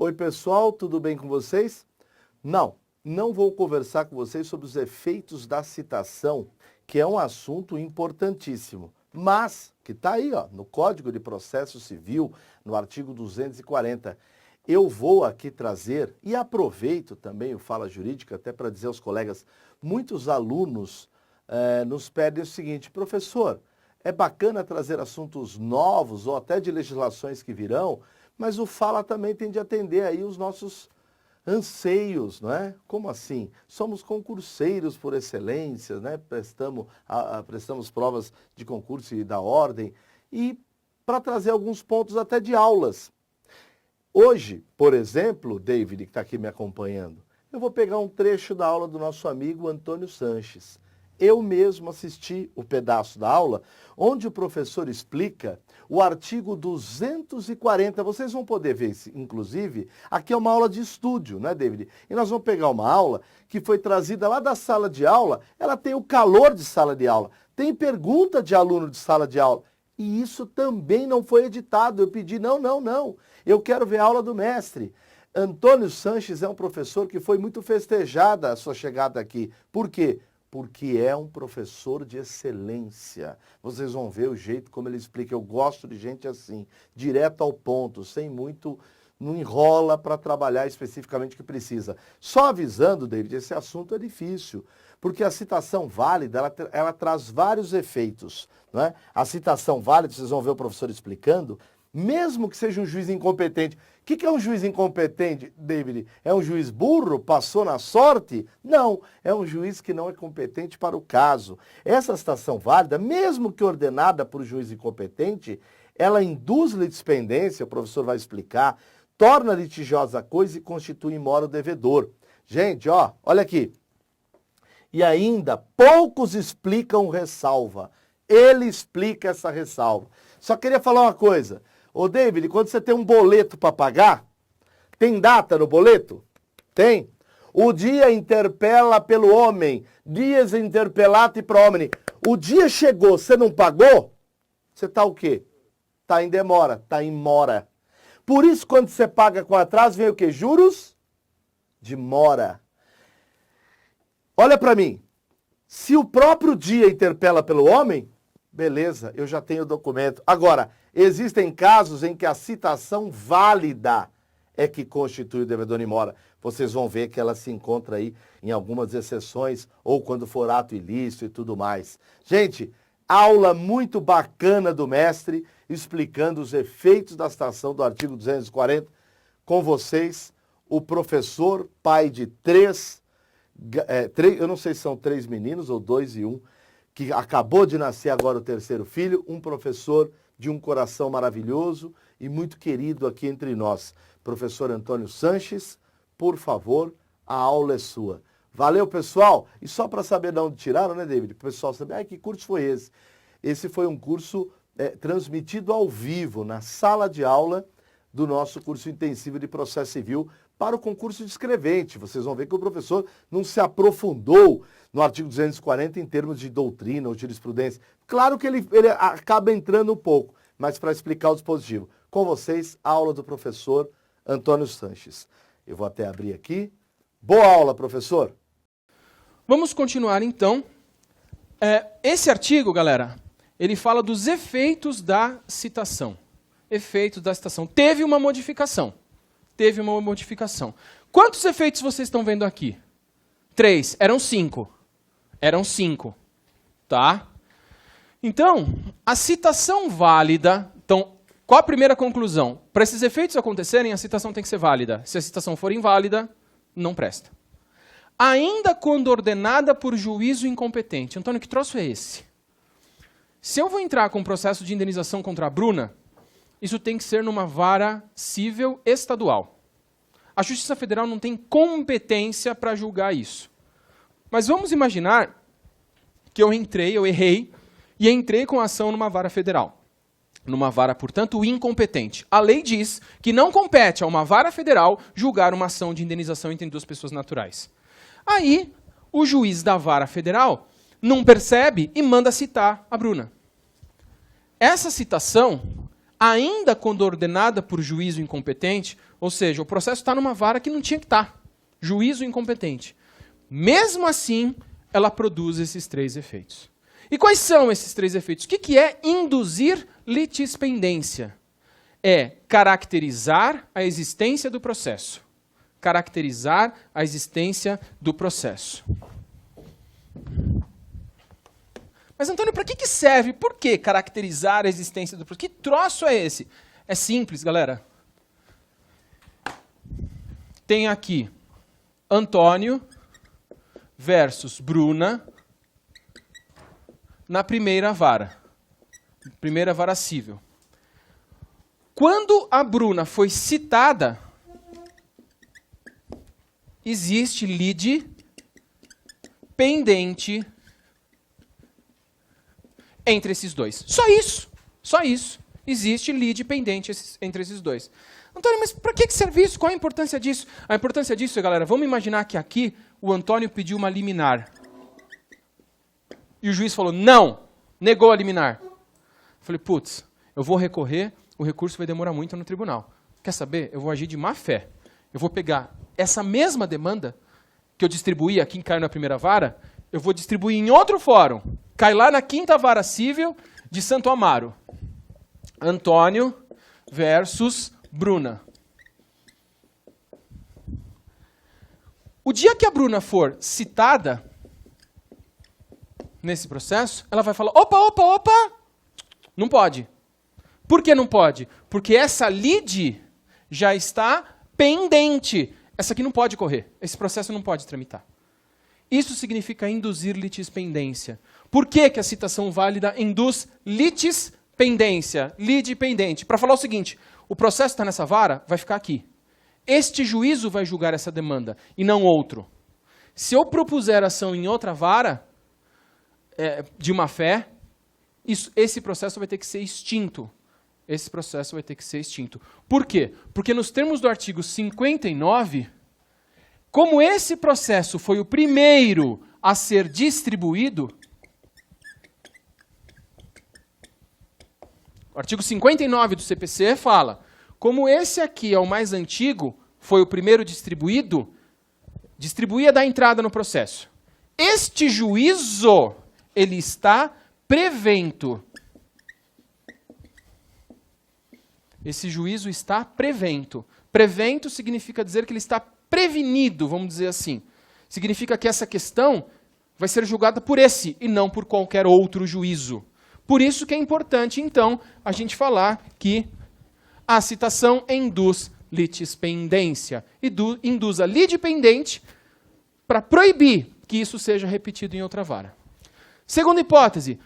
Oi pessoal, tudo bem com vocês? Não vou conversar com vocês sobre os efeitos da citação, que é um assunto importantíssimo, mas que está aí no Código de Processo Civil, no artigo 240. Eu vou aqui trazer, e aproveito também o Fala Jurídica, até para dizer aos colegas, muitos alunos nos pedem o seguinte: professor, é bacana trazer assuntos novos ou até de legislações que virão, mas o Fala também tem de atender aí os nossos anseios, não é? Como assim? Somos concurseiros por excelência, né? Prestamos provas de concurso e da ordem, e para trazer alguns pontos até de aulas. Hoje, por exemplo, David, que está aqui me acompanhando, eu vou pegar um trecho da aula do nosso amigo Antônio Sanches. Eu mesmo assisti o pedaço da aula onde o professor explica o artigo 240. Vocês vão poder ver, inclusive, aqui é uma aula de estúdio, né, David? E nós vamos pegar uma aula que foi trazida lá da sala de aula, ela tem o calor de sala de aula, tem pergunta de aluno de sala de aula. E isso também não foi editado. Eu pedi, não. Eu quero ver a aula do mestre. Antônio Sanches é um professor que foi muito festejada a sua chegada aqui. Por quê? Porque é um professor de excelência. Vocês vão ver o jeito como ele explica. Eu gosto de gente assim, direto ao ponto, sem muito, não enrola para trabalhar especificamente o que precisa. Só avisando, David, esse assunto é difícil, porque a citação válida, ela traz vários efeitos, não é? A citação válida, vocês vão ver o professor explicando, mesmo que seja um juiz incompetente. O que é um juiz incompetente, David? É um juiz burro? Passou na sorte? Não, é um juiz que não é competente para o caso. Essa citação válida, mesmo que ordenada por juiz incompetente, ela induz litispendência, o professor vai explicar, torna litigiosa a coisa e constitui mora o devedor. Gente, olha aqui. E ainda, poucos explicam ressalva. Ele explica essa ressalva. Só queria falar uma coisa. Ô, David, quando você tem um boleto para pagar, tem data no boleto? Tem. O dia interpela pelo homem, dias interpelati pro homine. O dia chegou, você não pagou? Você está o quê? Está em demora, está em mora. Por isso, quando você paga com atraso, vem o quê? Juros de mora. Olha para mim. Se o próprio dia interpela pelo homem, beleza, eu já tenho o documento. Agora, existem casos em que a citação válida é que constitui o devedor em mora. Vocês vão ver que ela se encontra aí em algumas exceções, ou quando for ato ilícito e tudo mais. Gente, aula muito bacana do mestre, explicando os efeitos da citação do artigo 240. Com vocês, o professor, pai de três, eu não sei se são 3 meninos ou 2 e 1, que acabou de nascer agora o terceiro filho, um professor de um coração maravilhoso e muito querido aqui entre nós. Professor Antônio Sanches, por favor, a aula é sua. Valeu, pessoal! E só para saber de onde tiraram, né, David? O pessoal saber, que curso foi esse? Esse foi um curso transmitido ao vivo, na sala de aula do nosso curso intensivo de processo civil para o concurso de escrevente. Vocês vão ver que o professor não se aprofundou no artigo 240 em termos de doutrina ou jurisprudência. Claro que ele acaba entrando um pouco, mas para explicar o dispositivo. Com vocês, a aula do professor Antônio Sanches. Eu vou até abrir aqui. Boa aula, professor! Vamos continuar, então. Esse artigo, galera, ele fala dos efeitos da citação. Efeitos da citação. Teve uma modificação. Quantos efeitos vocês estão vendo aqui? 3. Eram 5. Tá? Então, a citação válida... Então, qual a primeira conclusão? Para esses efeitos acontecerem, a citação tem que ser válida. Se a citação for inválida, não presta. Ainda quando ordenada por juízo incompetente. Antônio, que troço é esse? Se eu vou entrar com um processo de indenização contra a Bruna, isso tem que ser numa vara civil estadual. A Justiça Federal não tem competência para julgar isso. Mas vamos imaginar que eu errei, e entrei com a ação numa vara federal. Numa vara, portanto, incompetente. A lei diz que não compete a uma vara federal julgar uma ação de indenização entre duas pessoas naturais. Aí, o juiz da vara federal não percebe e manda citar a Bruna. Essa citação ainda quando ordenada por juízo incompetente, ou seja, o processo está numa vara que não tinha que estar, juízo incompetente. Mesmo assim, ela produz esses 3 efeitos. E quais são esses 3 efeitos? O que é induzir litispendência? É caracterizar a existência do processo. Caracterizar a existência do processo. Mas, Antônio, para que serve? Por que caracterizar a existência do processo? Que troço é esse? É simples, galera. Tem aqui Antônio versus Bruna na primeira vara civil. Quando a Bruna foi citada, existe lide pendente entre esses dois. Só isso. Existe lide pendente entre esses dois. Antônio, mas para que serve isso? Qual a importância disso? A importância disso, galera, vamos imaginar que aqui o Antônio pediu uma liminar. E o juiz falou, não, negou a liminar. Eu falei, putz, eu vou recorrer, o recurso vai demorar muito no tribunal. Quer saber? Eu vou agir de má fé. Eu vou pegar essa mesma demanda que eu distribuí aqui, que caiu na primeira vara, eu vou distribuir em outro fórum. Cai lá na 5ª Vara Civil de Santo Amaro. Antônio versus Bruna. O dia que a Bruna for citada nesse processo, ela vai falar, opa, não pode. Por que não pode? Porque essa lide já está pendente. Essa aqui não pode correr. Esse processo não pode tramitar. Isso significa induzir litispendência. Por que a citação válida induz litispendência? Lide pendente. Para falar o seguinte, o processo está nessa vara, vai ficar aqui. Este juízo vai julgar essa demanda e não outro. Se eu propuser ação em outra vara, de má fé, esse processo vai ter que ser extinto. Esse processo vai ter que ser extinto. Por quê? Porque nos termos do artigo 59, como esse processo foi o primeiro a ser distribuído, o artigo 59 do CPC fala, como esse aqui é o mais antigo, foi o primeiro distribuído, distribuía da entrada no processo. Este juízo, ele está prevento. Esse juízo está prevento. Prevento significa dizer que ele está prevenido, vamos dizer assim. Significa que essa questão vai ser julgada por esse e não por qualquer outro juízo. Por isso que é importante, então, a gente falar que a citação induz litispendência. Induz a lide pendente para proibir que isso seja repetido em outra vara. Segunda hipótese,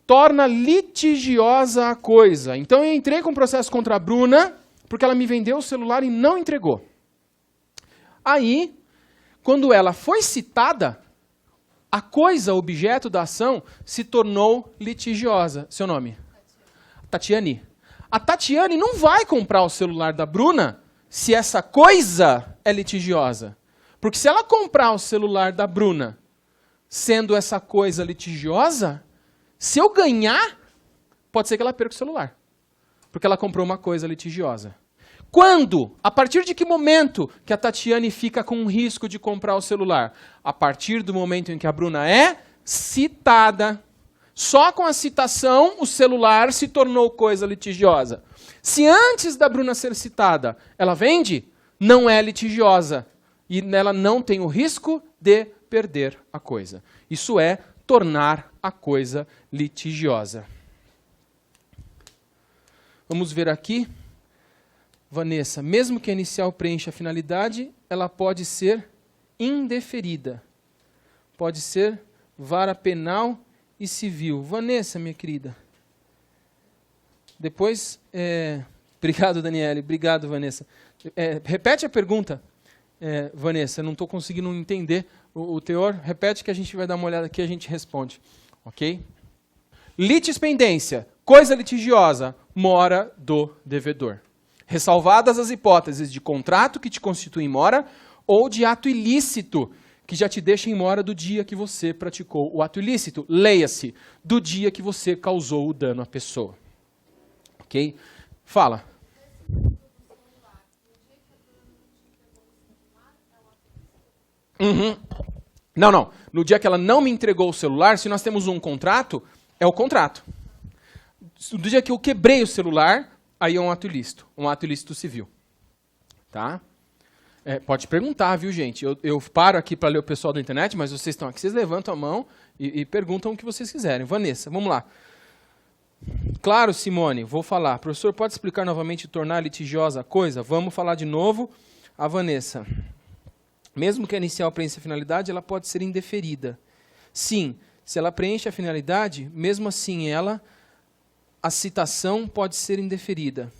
torna litigiosa a coisa. Então eu entrei com um processo contra a Bruna, porque ela me vendeu o celular e não entregou. Aí, quando ela foi citada, a coisa, objeto da ação, se tornou litigiosa. Seu nome? Tatiane. A Tatiane não vai comprar o celular da Bruna se essa coisa é litigiosa. Porque se ela comprar o celular da Bruna, sendo essa coisa litigiosa, se eu ganhar, pode ser que ela perca o celular. Porque ela comprou uma coisa litigiosa. Quando? A partir de que momento que a Tatiane fica com o risco de comprar o celular? A partir do momento em que a Bruna é citada. Só com a citação, o celular se tornou coisa litigiosa. Se antes da Bruna ser citada, ela vende, não é litigiosa. E ela não tem o risco de perder a coisa. Isso é tornar a coisa litigiosa. Vamos ver aqui. Vanessa, mesmo que a inicial preencha a finalidade, ela pode ser indeferida. Pode ser vara penal e civil. Vanessa, minha querida. Depois, obrigado, Daniele. Obrigado, Vanessa. Repete a pergunta, Vanessa. Não estou conseguindo entender o teor. Repete que a gente vai dar uma olhada aqui e a gente responde. Ok? Litispendência, coisa litigiosa, mora do devedor. Ressalvadas as hipóteses de contrato que te constitui em mora ou de ato ilícito que já te deixa em mora do dia que você praticou o ato ilícito. Leia-se, do dia que você causou o dano à pessoa. Ok? Fala. Uhum. Não. No dia que ela não me entregou o celular, se nós temos um contrato, é o contrato. No dia que eu quebrei o celular, aí é um ato ilícito civil. Tá? Pode perguntar, viu, gente? Eu paro aqui para ler o pessoal da internet, mas vocês estão aqui, vocês levantam a mão e perguntam o que vocês quiserem. Vanessa, vamos lá. Claro, Simone, vou falar. Professor, pode explicar novamente tornar litigiosa a coisa? Vamos falar de novo. A Vanessa. Mesmo que a inicial preencha a finalidade, ela pode ser indeferida. Sim, se ela preenche a finalidade, mesmo assim a citação pode ser indeferida.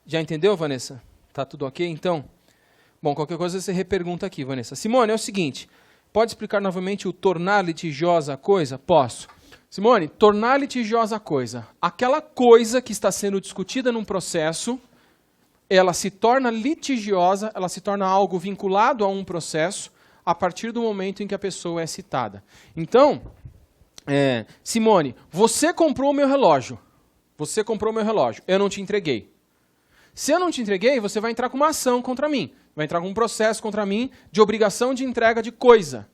Já entendeu, Vanessa? Tá tudo ok, então? Bom, qualquer coisa você repergunta aqui, Vanessa. Simone, é o seguinte, pode explicar novamente o tornar litigiosa a coisa? Posso. Simone, tornar litigiosa a coisa. Aquela coisa que está sendo discutida num processo, ela se torna litigiosa, ela se torna algo vinculado a um processo a partir do momento em que a pessoa é citada. Então, Simone, você comprou o meu relógio. Você comprou o meu relógio. Eu não te entreguei. Se eu não te entreguei, você vai entrar com uma ação contra mim. Vai entrar com um processo contra mim de obrigação de entrega de coisa.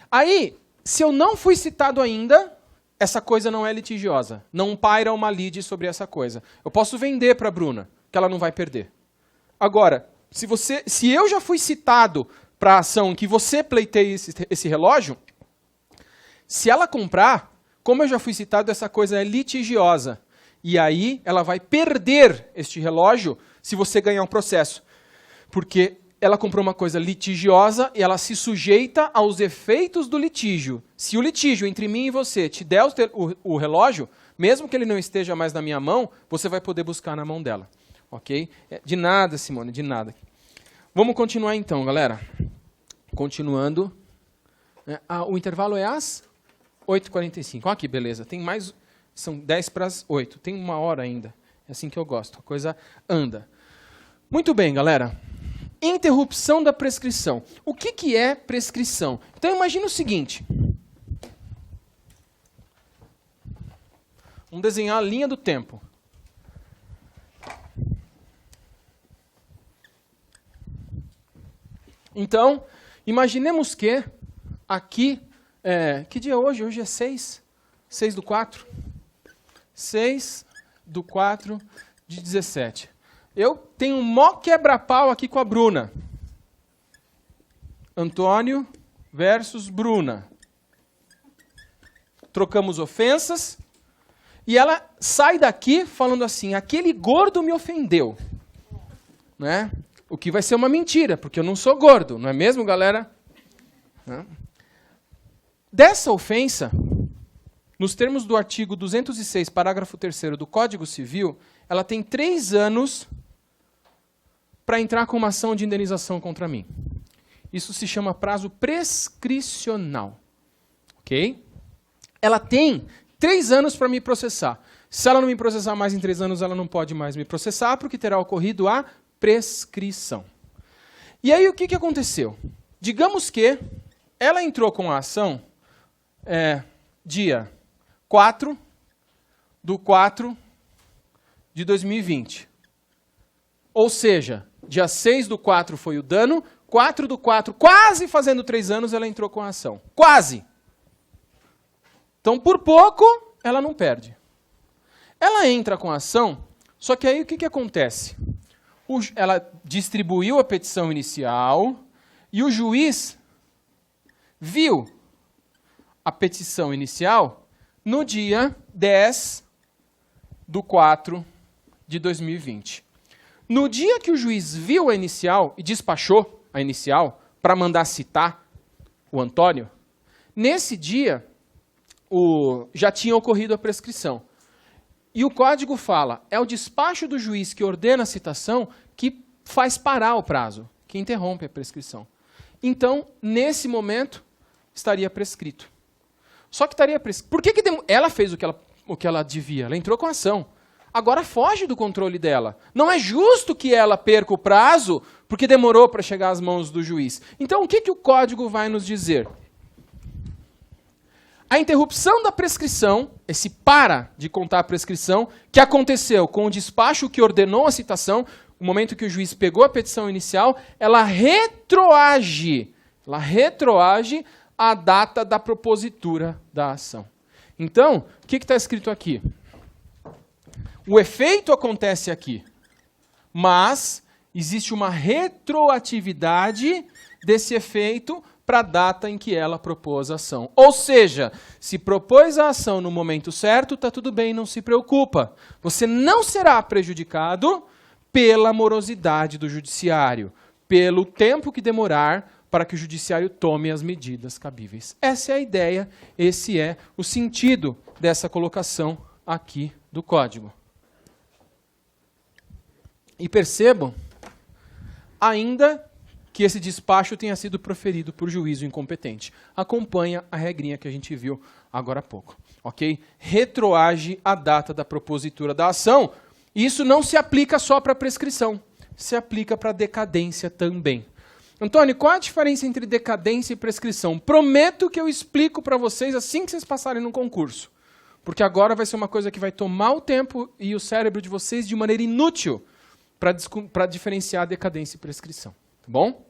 Aí, se eu não fui citado ainda, essa coisa não é litigiosa. Não paira uma lide sobre essa coisa. Eu posso vender para a Bruna, que ela não vai perder. Agora, se eu já fui citado para a ação em que você pleiteia esse relógio, se ela comprar, como eu já fui citado, essa coisa é litigiosa. E aí ela vai perder este relógio se você ganhar um processo. Porque ela comprou uma coisa litigiosa e ela se sujeita aos efeitos do litígio. Se o litígio entre mim e você te der o relógio, mesmo que ele não esteja mais na minha mão, você vai poder buscar na mão dela. Ok? De nada, Simone, de nada. Vamos continuar então, galera. Continuando. O intervalo é às 8h45. Olha que beleza. Tem mais... São 10 para as 8. Tem 1 hora ainda. É assim que eu gosto. A coisa anda. Muito bem, galera. Interrupção da prescrição. O que é prescrição? Então, imagine o seguinte. Vamos desenhar a linha do tempo. Então, imaginemos que aqui... que dia é hoje? Hoje é 6/4. 6/4/17. Eu tenho um mó quebra-pau aqui com a Bruna. Antônio versus Bruna. Trocamos ofensas. E ela sai daqui falando assim, aquele gordo me ofendeu. Né? O que vai ser uma mentira, porque eu não sou gordo, não é mesmo, galera? Né? Dessa ofensa... Nos termos do artigo 206, parágrafo 3º do Código Civil, ela tem 3 anos para entrar com uma ação de indenização contra mim. Isso se chama prazo prescricional. Ok? Ela tem 3 anos para me processar. Se ela não me processar mais em 3 anos, ela não pode mais me processar, porque terá ocorrido a prescrição. E aí, o que aconteceu? Digamos que ela entrou com a ação dia 4/4/2020. Ou seja, dia 6/4 foi o dano, 4/4, quase fazendo 3 anos, ela entrou com a ação. Quase! Então, por pouco, ela não perde. Ela entra com a ação, só que aí o que acontece? Ela distribuiu a petição inicial e o juiz viu a petição inicial no dia 10/4/2020. No dia que o juiz viu a inicial e despachou a inicial para mandar citar o Antônio, nesse dia já tinha ocorrido a prescrição. E o código fala, é o despacho do juiz que ordena a citação que faz parar o prazo, que interrompe a prescrição. Então, nesse momento, estaria prescrito. Só que estaria prescrito. Por que ela fez o que ela devia? Ela entrou com a ação. Agora foge do controle dela. Não é justo que ela perca o prazo porque demorou para chegar às mãos do juiz. Então, o que o código vai nos dizer? A interrupção da prescrição, esse para de contar a prescrição, que aconteceu com o despacho que ordenou a citação, o momento que o juiz pegou a petição inicial, ela retroage a data da propositura da ação. Então, o que está escrito aqui? O efeito acontece aqui, mas existe uma retroatividade desse efeito para a data em que ela propôs a ação. Ou seja, se propôs a ação no momento certo, está tudo bem, não se preocupa. Você não será prejudicado pela morosidade do judiciário, pelo tempo que demorar para que o judiciário tome as medidas cabíveis. Essa é a ideia, esse é o sentido dessa colocação aqui do Código. E percebam, ainda que esse despacho tenha sido proferido por juízo incompetente. Acompanha a regrinha que a gente viu agora há pouco. Ok? Retroage a data da propositura da ação. Isso não se aplica só para a prescrição, se aplica para a decadência também. Antônio, qual a diferença entre decadência e prescrição? Prometo que eu explico para vocês assim que vocês passarem no concurso. Porque agora vai ser uma coisa que vai tomar o tempo e o cérebro de vocês de maneira inútil para diferenciar decadência e prescrição. Tá bom?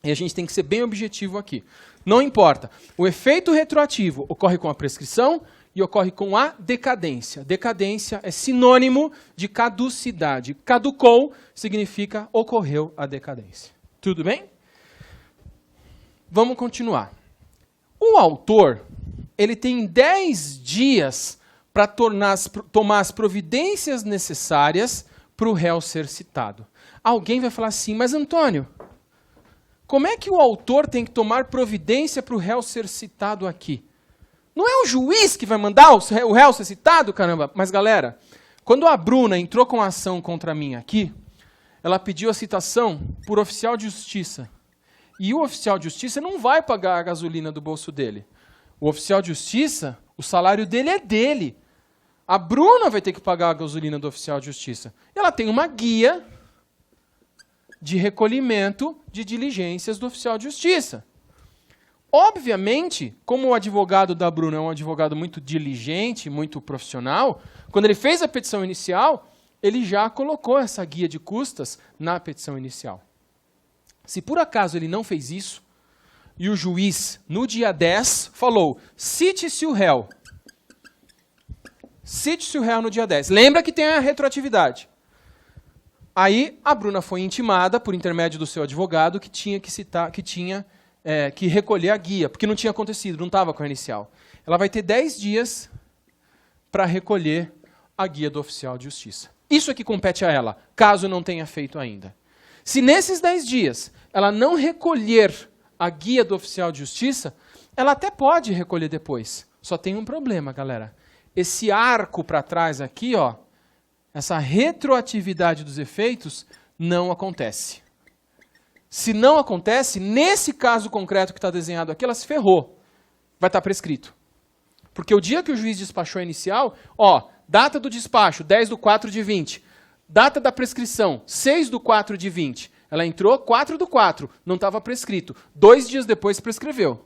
E a gente tem que ser bem objetivo aqui. Não importa. O efeito retroativo ocorre com a prescrição e ocorre com a decadência. Decadência é sinônimo de caducidade. Caducou significa ocorreu a decadência. Tudo bem? Vamos continuar. O autor, ele tem 10 dias para tomar as providências necessárias para o réu ser citado. Alguém vai falar assim, mas Antônio, como é que o autor tem que tomar providência para o réu ser citado aqui? Não é o juiz que vai mandar o réu ser citado, caramba? Mas galera, quando a Bruna entrou com a ação contra mim aqui, ela pediu a citação por oficial de justiça. E o oficial de justiça não vai pagar a gasolina do bolso dele. O oficial de justiça, o salário dele é dele. A Bruna vai ter que pagar a gasolina do oficial de justiça. Ela tem uma guia de recolhimento de diligências do oficial de justiça. Obviamente, como o advogado da Bruna é um advogado muito diligente, muito profissional, quando ele fez a petição inicial, ele já colocou essa guia de custas na petição inicial. Se por acaso ele não fez isso, e o juiz, no dia 10, falou, cite-se o réu. Cite-se o réu no dia 10. Lembra que tem a retroatividade. Aí a Bruna foi intimada, por intermédio do seu advogado, que tinha que recolher a guia, porque não tinha acontecido, não estava com a inicial. Ela vai ter 10 dias para recolher a guia do oficial de justiça. Isso é que compete a ela, caso não tenha feito ainda. Se nesses 10 dias ela não recolher a guia do oficial de justiça, ela até pode recolher depois. Só tem um problema, galera. Esse arco para trás aqui, ó, essa retroatividade dos efeitos, não acontece. Se não acontece, nesse caso concreto que está desenhado aqui, ela se ferrou. Vai estar prescrito. Porque o dia que o juiz despachou a inicial, ó, data do despacho, 10/4/20. Data da prescrição, 6/4/20. Ela entrou 4/4, não estava prescrito. 2 dias depois prescreveu.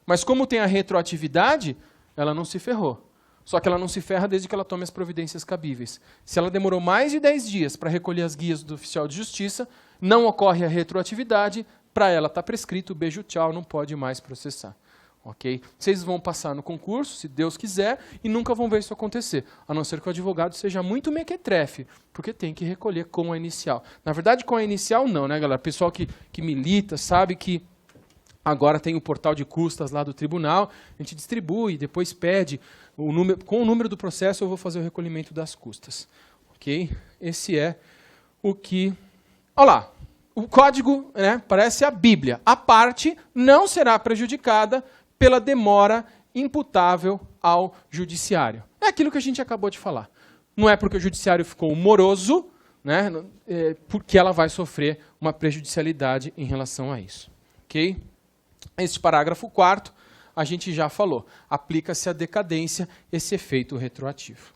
Mas como tem a retroatividade, ela não se ferrou. Só que ela não se ferra desde que ela tome as providências cabíveis. Se ela demorou mais de 10 dias para recolher as guias do oficial de justiça, não ocorre a retroatividade, para ela está prescrito, beijo, tchau, não pode mais processar. Ok? Vocês vão passar no concurso, se Deus quiser, e nunca vão ver isso acontecer. A não ser que o advogado seja muito mequetrefe, porque tem que recolher com a inicial. Na verdade, com a inicial não, né, galera? O pessoal que milita sabe que agora tem o portal de custas lá do tribunal, a gente distribui, depois pede, com o número do processo eu vou fazer o recolhimento das custas. Ok? Esse é o que... Olha lá, o código, né, parece a Bíblia. A parte não será prejudicada pela demora imputável ao judiciário. É aquilo que a gente acabou de falar. Não é porque o judiciário ficou moroso, né, porque ela vai sofrer uma prejudicialidade em relação a isso. Ok? Este parágrafo 4º, a gente já falou. Aplica-se a decadência esse efeito retroativo.